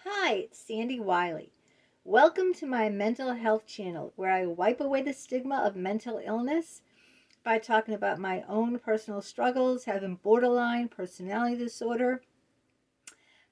Hi, it's Sandy Wyllie. Welcome to my mental health channel where I wipe away the stigma of mental illness by talking about my own personal struggles, having borderline personality disorder,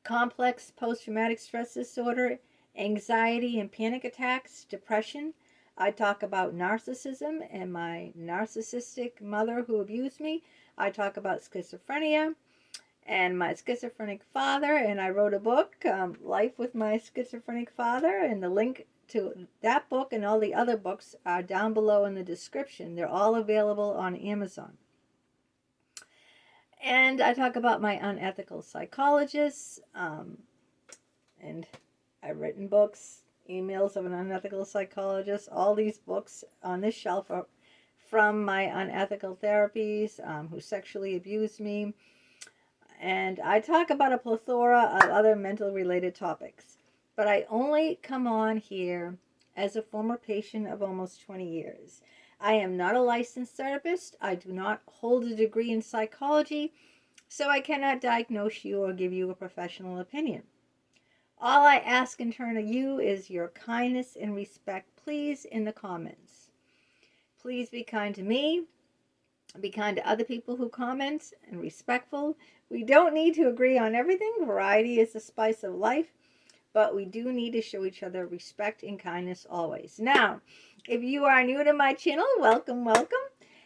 complex post traumatic stress disorder, anxiety and panic attacks, depression. I talk about narcissism and my narcissistic mother who abused me. I talk about schizophrenia and my schizophrenic father, and I wrote a book, Life with My Schizophrenic Father, and the link to that book and all the other books are down below in the description. They're all available on Amazon. And I talk about my unethical psychologists, and I've written books, emails of an unethical psychologist. All these books on this shelf are from my unethical therapies who sexually abused me. And I talk about a plethora of other mental related topics. But I only come on here as a former patient of almost 20 years. I am not a licensed therapist. I do not hold a degree in psychology, so I cannot diagnose you or give you a professional opinion. All I ask in turn of you is your kindness and respect, please, in the comments. Please be kind to me. Be kind to other people who comment and respectful. We don't need to agree on everything. Variety is the spice of life, but we do need to show each other respect and kindness always. Now, if you are new to my channel, welcome, welcome.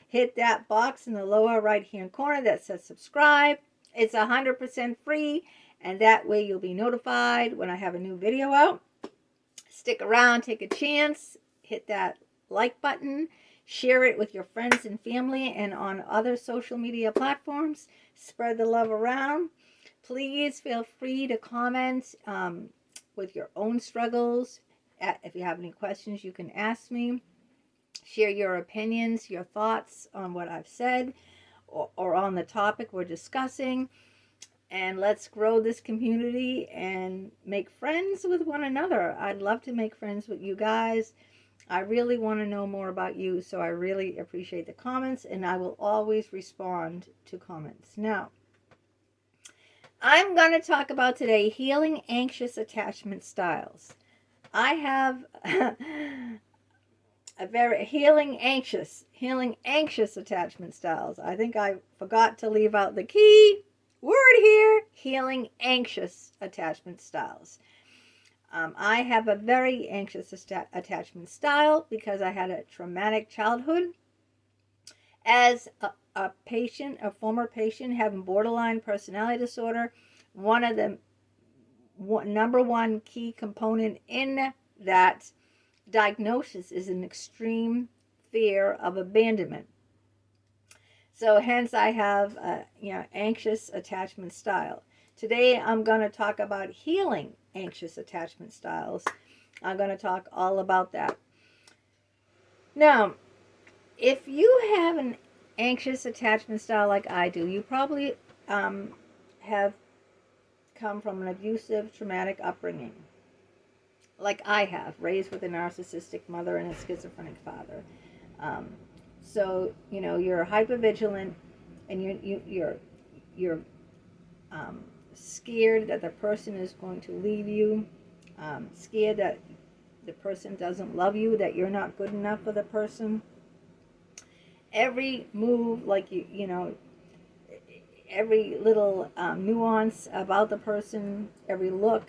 Hit that box in the lower right-hand corner that says subscribe. It's 100% free, and that way you'll be notified when I have a new video out. Stick around, take a chance, hit that like button. Share it with your friends and family and on other social media platforms. Spread the love around. Please feel free to comment with your own struggles. If you have any questions, you can ask me. Share your opinions, your thoughts on what I've said or on the topic we're discussing. And let's grow this community and make friends with one another. I'd love to make friends with you guys. I really want to know more about you, so I really appreciate the comments, and I will always respond to comments. Now, I'm going to talk about today healing anxious attachment styles. I have a very healing anxious attachment styles. I think I forgot to leave out the key word here, healing anxious attachment styles. I have a very anxious attachment style because I had a traumatic childhood. As a patient, a former patient having borderline personality disorder, one of the number one key component in that diagnosis is an extreme fear of abandonment. So hence I have anxious attachment style. Today I'm going to talk about healing anxious attachment styles. I'm going to talk all about that. Now, if you have an anxious attachment style like I do, you probably have come from an abusive, traumatic upbringing. Like I have, raised with a narcissistic mother and a schizophrenic father. So you're hypervigilant, and you're scared that the person is going to leave you, scared that the person doesn't love you, that you're not good enough for the person. Every move, like every little nuance about the person, every look,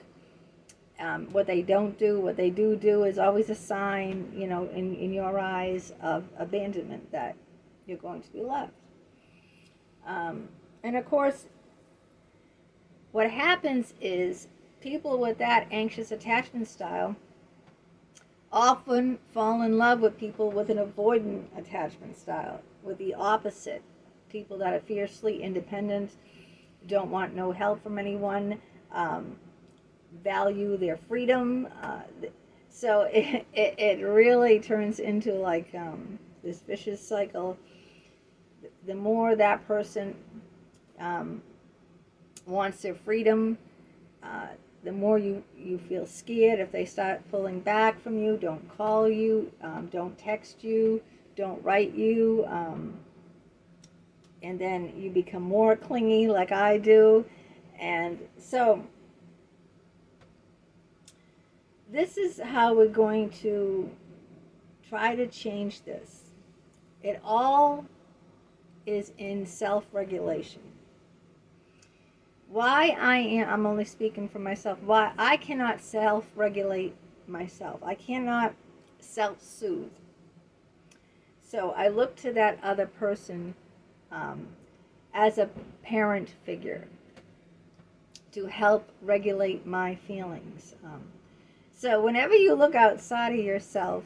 what they don't do, what they do is always a sign, in your eyes of abandonment, that you're going to be left. And of course, what happens is people with that anxious attachment style often fall in love with people with an avoidant attachment style, with the opposite. People that are fiercely independent, don't want no help from anyone, value their freedom. So it really turns into like this vicious cycle. The more that person wants their freedom, the more you feel scared. If they start pulling back from you, don't call you, don't text you, don't write you, and then you become more clingy like I do. And so this is how we're going to try to change this. It all is in self-regulation. I'm only speaking for myself, why I cannot self-regulate myself. I cannot self-soothe. So I look to that other person um, as a parent figure to help regulate my feelings. So whenever you look outside of yourself,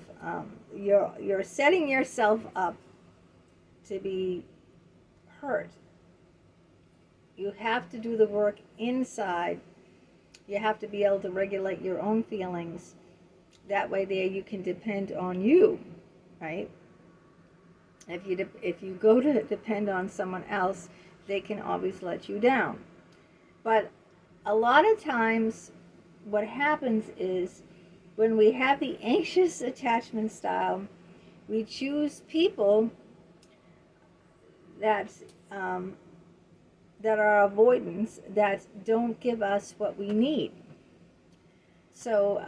you're setting yourself up to be hurt. You have to do the work inside. You have to be able to regulate your own feelings. That way there you can depend on you, right? If you go to depend on someone else, they can always let you down. But a lot of times what happens is when we have the anxious attachment style, we choose people that are avoidance, that don't give us what we need. So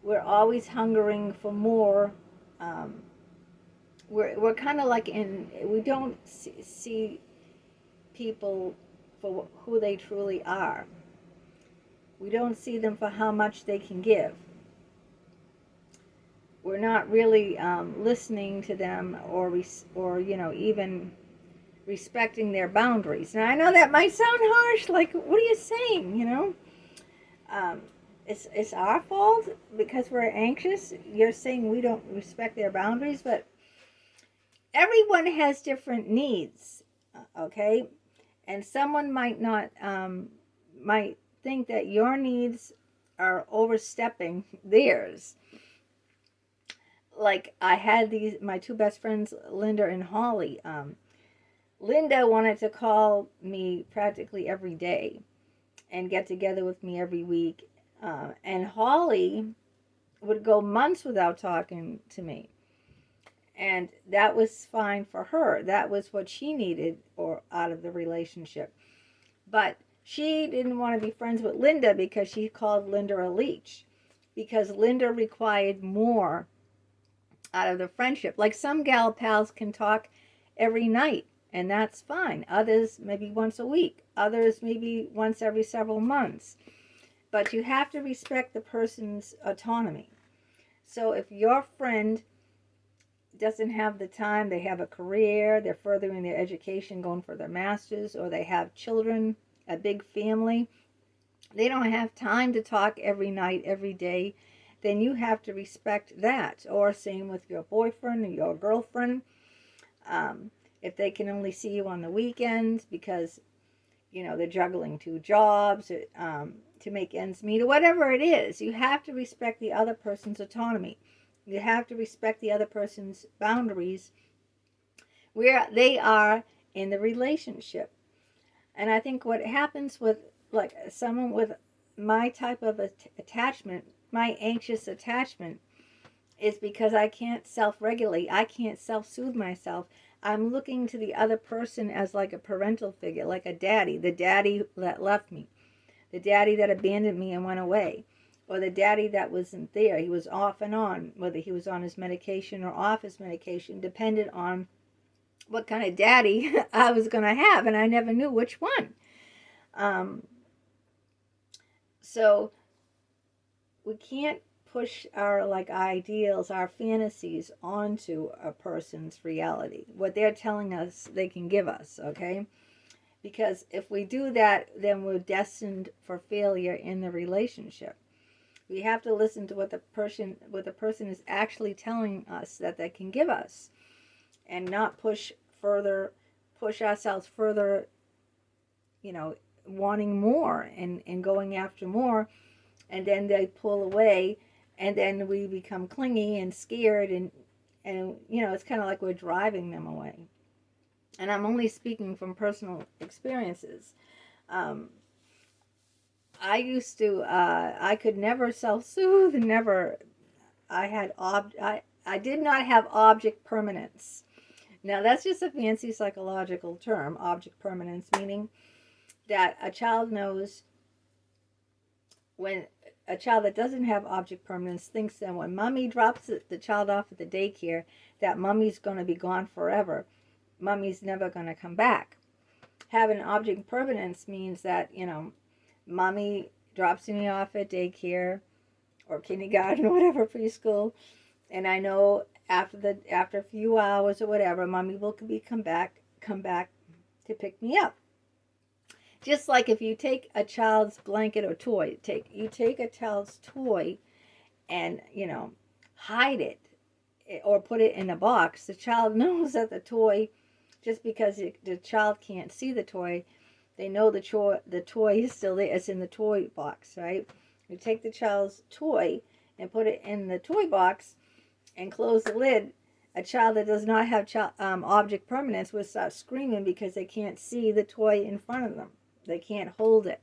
we're always hungering for more. We're kind of like we don't see people for who they truly are. We don't see them for how much they can give. We're not really listening to them or even respecting their boundaries. And I know that might sound harsh, like, what are you saying, It's our fault because we're anxious. You're saying we don't respect their boundaries, but everyone has different needs, okay? And someone might not, might think that your needs are overstepping theirs. Like I had my two best friends, Linda and Holly. Linda wanted to call me practically every day and get together with me every week. And Holly would go months without talking to me. And that was fine for her. That was what she needed or out of the relationship. But she didn't want to be friends with Linda because she called Linda a leech. Because Linda required more out of the friendship. Like some gal pals can talk every night, and that's fine. Others maybe once a week. Others maybe once every several months. But you have to respect the person's autonomy. So if your friend doesn't have the time, they have a career, they're furthering their education, going for their masters, or they have children, a big family, they don't have time to talk every night, every day, then you have to respect that. Or same with your boyfriend or your girlfriend. If they can only see you on the weekends because, they're juggling two jobs to make ends meet, or whatever it is, you have to respect the other person's autonomy. You have to respect the other person's boundaries where they are in the relationship. And I think what happens with like someone with my type of attachment, my anxious attachment, is because I can't self-regulate. I can't self-soothe myself. I'm looking to the other person as like a parental figure, like a daddy, the daddy that left me, the daddy that abandoned me and went away, or the daddy that wasn't there. He was off and on, whether he was on his medication or off his medication, depended on what kind of daddy I was going to have, and I never knew which one. So we can't push our ideals, our fantasies onto a person's reality, what they're telling us they can give us, okay? Because if we do that, then we're destined for failure in the relationship. We have to listen to what the person is actually telling us that they can give us, and not push ourselves further, wanting more and going after more, and then they pull away, and then we become clingy and scared, and it's kind of like we're driving them away. And I'm only speaking from personal experiences. I used to, I could never self-soothe, never. I did not have object permanence. Now that's just a fancy psychological term, object permanence, meaning that a child knows when a child that doesn't have object permanence thinks that when mommy drops the child off at the daycare, that mommy's going to be gone forever. Mommy's never going to come back. Having object permanence means that, mommy drops me off at daycare or kindergarten or whatever, preschool, and I know after a few hours or whatever, mommy will come back to pick me up. Just like if you take a child's blanket or toy, you take a child's toy and, hide it or put it in a box. The child knows that the toy, just because the child can't see the toy, they know the toy is still there. It's in the toy box, right? You take the child's toy and put it in the toy box and close the lid. A child that does not have object permanence will start screaming because they can't see the toy in front of them. They can't hold it.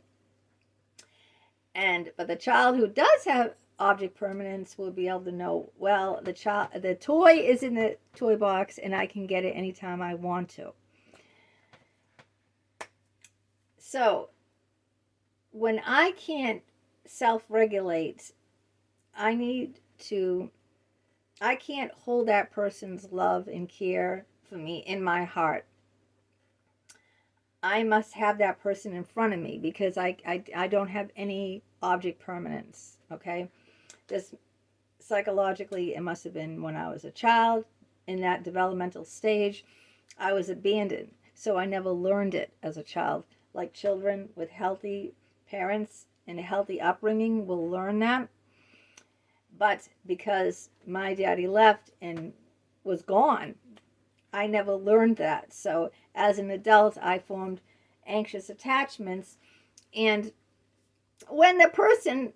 But the child who does have object permanence will be able to know, well, the toy is in the toy box and I can get it anytime I want to. So when I can't self-regulate, I can't hold that person's love and care for me in my heart. I must have that person in front of me because I don't have any object permanence, okay? Just psychologically, it must have been when I was a child, in that developmental stage, I was abandoned. So I never learned it as a child. Like children with healthy parents and a healthy upbringing will learn that. But because my daddy left and was gone, I never learned that. So as an adult, I formed anxious attachments. And when the person,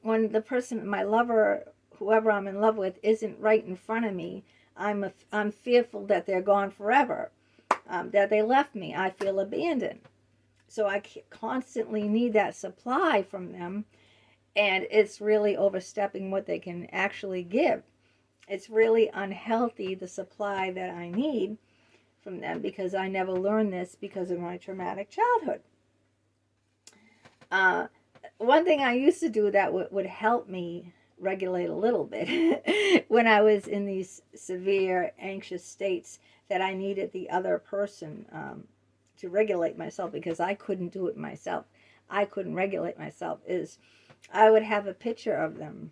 my lover, whoever I'm in love with, isn't right in front of me, I'm fearful that they're gone forever, that they left me. I feel abandoned. So I constantly need that supply from them. And it's really overstepping what they can actually give. It's really unhealthy, the supply that I need from them, because I never learned this because of my traumatic childhood. One thing I used to do that would help me regulate a little bit when I was in these severe anxious states that I needed the other person to regulate myself because I couldn't do it myself. I couldn't regulate myself, is I would have a picture of them,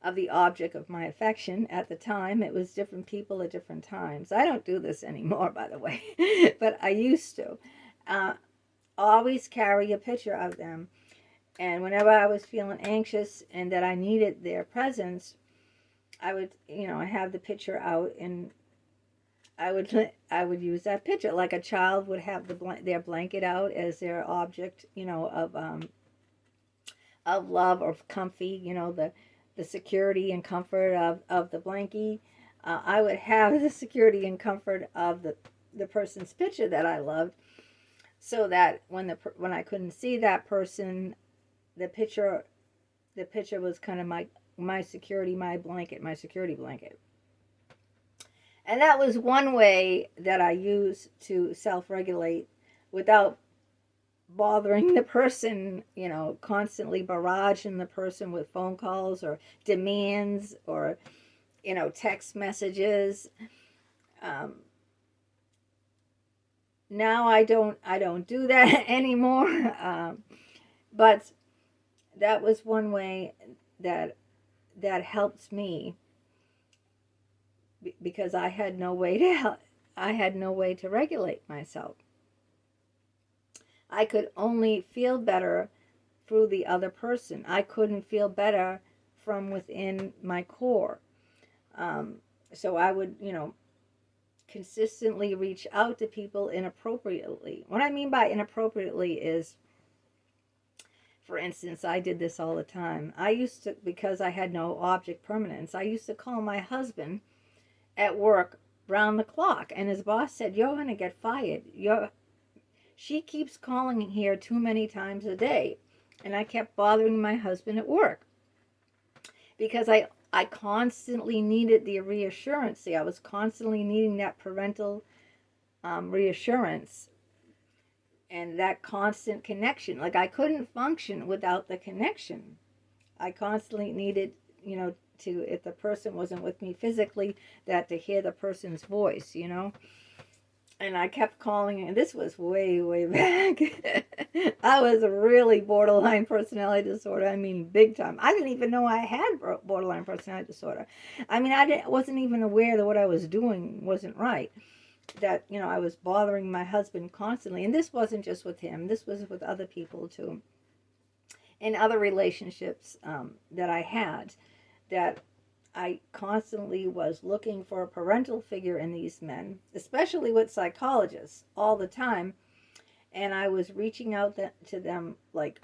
of the object of my affection. At the time, it was different people at different times. I don't do this anymore, by the way, but I used to. Always carry a picture of them. And whenever I was feeling anxious and that I needed their presence, I would, have the picture out, and I would use that picture. Like a child would have their blanket out as their object, of love or comfy, the security and comfort of the blankie. I would have the security and comfort of the person's picture that I loved, so that when I couldn't see that person, the picture was kind of my security, my security blanket. And that was one way that I used to self-regulate without bothering the person, constantly barraging the person with phone calls or demands or, text messages. Now I don't do that anymore. But that was one way that helps me, because I had no way to regulate myself. I could only feel better through the other person. I couldn't feel better from within my core. So I would, consistently reach out to people inappropriately. What I mean by inappropriately is, for instance, I did this all the time. I used to, because I had no object permanence, I used to call my husband at work round the clock. And his boss said, "You're going to get fired. She keeps calling here too many times a day." And I kept bothering my husband at work because I constantly needed the reassurance. See, I was constantly needing that parental reassurance and that constant connection. Like I couldn't function without the connection. I constantly needed, to, if the person wasn't with me physically, that to hear the person's voice, And I kept calling, and this was way, way back. I was a really borderline personality disorder. I mean, big time. I didn't even know I had borderline personality disorder. I mean, wasn't even aware that what I was doing wasn't right. That, I was bothering my husband constantly. And this wasn't just with him. This was with other people, too. In other relationships that I had, that I constantly was looking for a parental figure in these men, especially with psychologists all the time. And I was reaching out to them like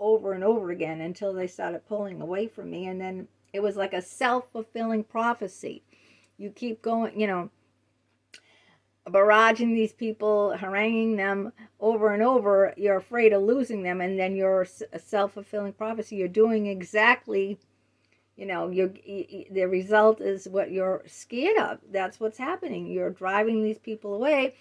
over and over again until they started pulling away from me. And then it was like a self-fulfilling prophecy. You keep going, barraging these people, haranguing them over and over. You're afraid of losing them. And then you're a self-fulfilling prophecy. You're doing exactly, the result is what you're scared of. That's what's happening. You're driving these people away.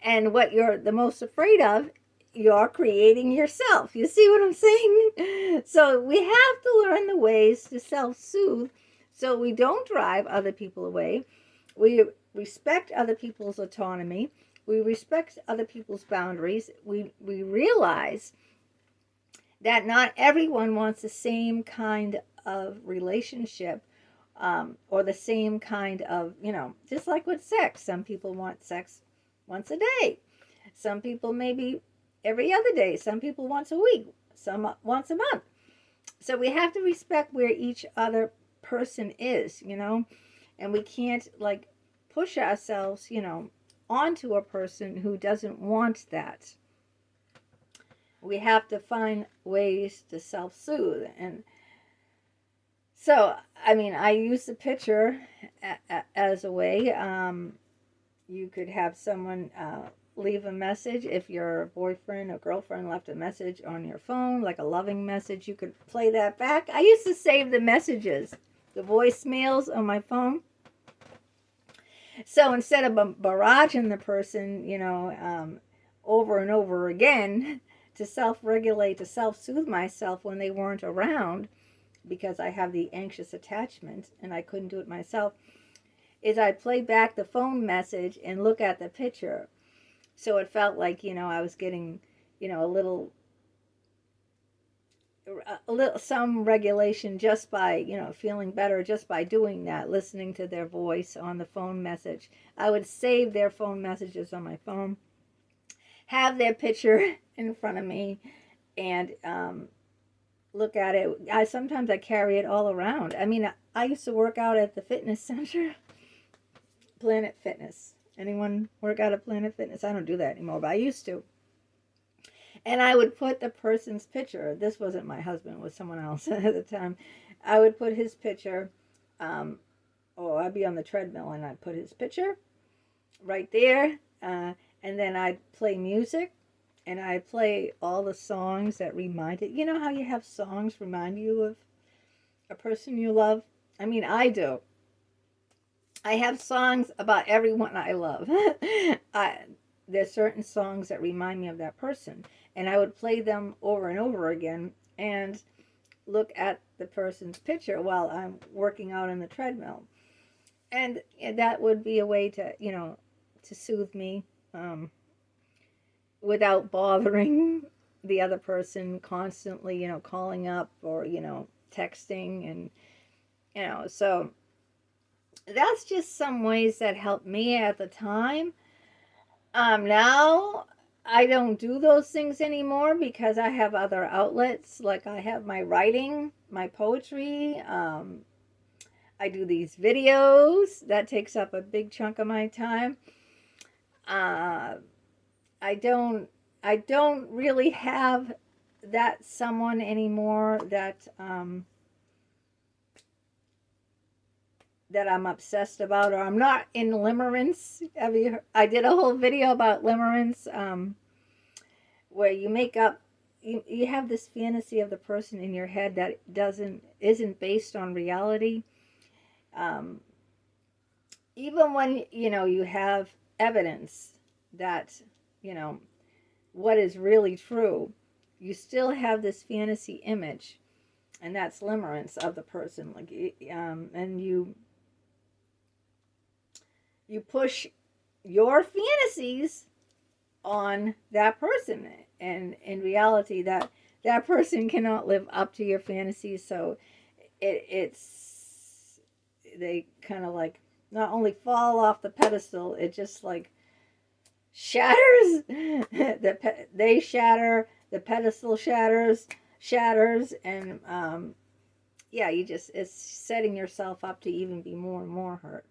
And what you're the most afraid of, you're creating yourself. You see what I'm saying? So we have to learn the ways to self-soothe so we don't drive other people away. We respect other people's autonomy. We respect other people's boundaries. We realize that not everyone wants the same kind of relationship or the same kind of, just like with sex. Some people want sex once a day. Some people maybe every other day. Some people once a week. Some once a month. So we have to respect where each other person is, and we can't like push ourselves, onto a person who doesn't want that. We have to find ways to self-soothe. And so, I mean, I use the picture as a way. You could have someone leave a message. If your boyfriend or girlfriend left a message on your phone, like a loving message, you could play that back. I used to save the messages, the voicemails on my phone. So instead of barraging the person, over and over again to self-regulate, to self-soothe myself when they weren't around, because I have the anxious attachment and I couldn't do it myself, is I'd play back the phone message and look at the picture. So it felt like, I was getting, a little some regulation just by, feeling better just by doing that, listening to their voice on the phone message. I would save their phone messages on my phone, have their picture in front of me, and look at it. Sometimes I carry it all around. I mean, I used to work out at the fitness center, Planet Fitness. Anyone work out at Planet Fitness? I don't do that anymore, but I used to. And I would put the person's picture. This wasn't my husband, it was someone else at the time. I would put his picture. I'd be on the treadmill and I'd put his picture right there. And then I'd play music. And I'd play all the songs that reminded. You know how you have songs remind you of a person you love? I mean, I do. I have songs about everyone I love. There's certain songs that remind me of that person. And I would play them over and over again and look at the person's picture while I'm working out on the treadmill. And that would be a way to, to soothe me without bothering the other person constantly, calling up or, texting. And, so that's just some ways that helped me at the time. Now I don't do those things anymore because I have other outlets. Like I have my writing, my poetry. I do these videos. That takes up a big chunk of my time. I don't really have that someone anymore that that I'm obsessed about, or I'm not in limerence. I did a whole video about limerence, where you make up, you have this fantasy of the person in your head that isn't based on reality. Even when, you have evidence that, what is really true, you still have this fantasy image, and that's limerence of the person. Like, and you push your fantasies on that person, and in reality, that person cannot live up to your fantasies. So it's they kind of like not only fall off the pedestal, it just like shatters. They shatter, the pedestal shatters, and yeah, it's setting yourself up to even be more and more hurt.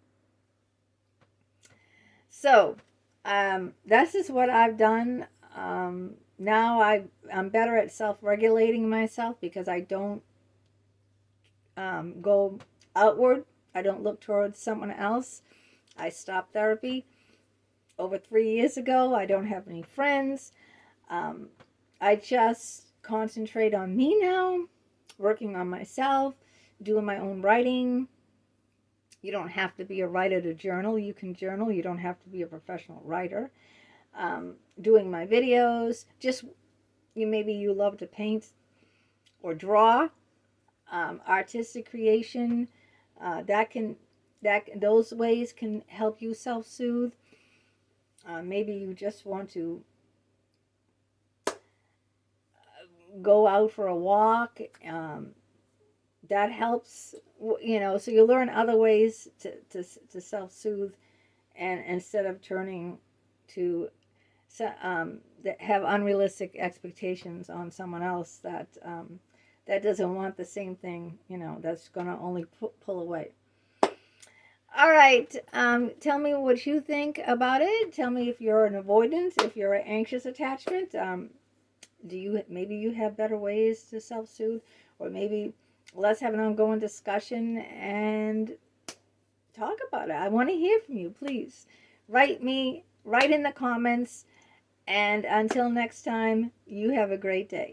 So this is what I've done. Now I'm better at self-regulating myself, because I don't go outward. I don't look towards someone else. I stopped therapy over 3 years ago. I don't have any friends. I just concentrate on me now, working on myself, doing my own writing. You don't have to be a writer to journal. You can journal. You don't have to be a professional writer. Doing my videos. Just maybe you love to paint or draw. Artistic creation. Those ways can help you self-soothe. Maybe you just want to go out for a walk. That helps, so you learn other ways to self-soothe, and instead of turning to have unrealistic expectations on someone else that doesn't want the same thing, that's going to only pull away. All right. Tell me what you think about it. Tell me if you're an avoidant, if you're an anxious attachment. Maybe you have better ways to self-soothe, or maybe let's have an ongoing discussion and talk about it. I want to hear from you. Please write in the comments. And until next time, you have a great day.